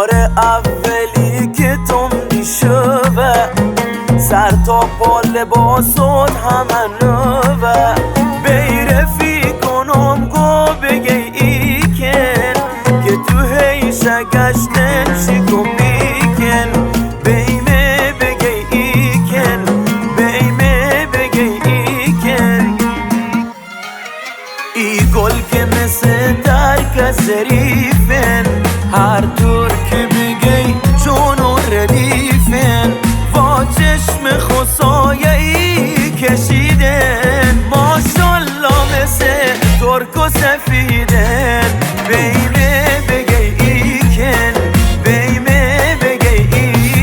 بار اولی که تو میشوه سر تا با لباسات همه نوه بی رفیقانم گو بگی ایکن که تو هیشه گشتن شکو بیکن بیمه بگی ایکن بیمه بگی ایکن ای گل که مثل درک ظریفن هر دور که بگی چون ردیفن با چشم خسایه ای کشیدن ماشالله مثل ترک و سفیدن بیمه بگی ایکن بیمه بگی ایکن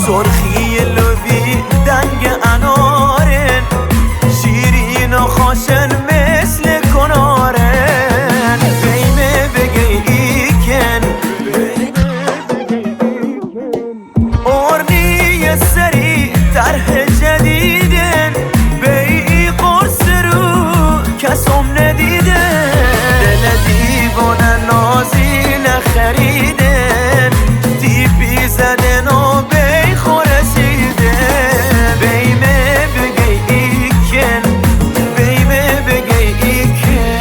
سرخی لوبی دنگ انارن شیرین و خاشن مثل کنارن بیمه بگی ایکن ارنی سری طرح جدیدن بی قرص رو کسم ندیدن دل دیوانه نازی نخریدن تیپی زدن و بی خورسیدن بیمه بگی ایکن بیمه بگی ایکن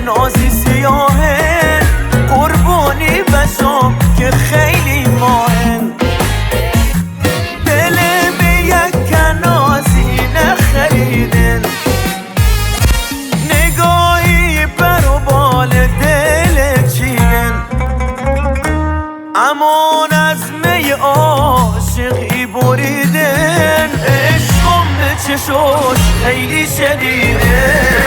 نازی سیاهن قربانی بشم که خیلی ماهن دل به یک نازی نخریدن نگاهی پر و بال دل چینن امان از می عاشقی بریدن عشقم به چشوش خیلی شدیدن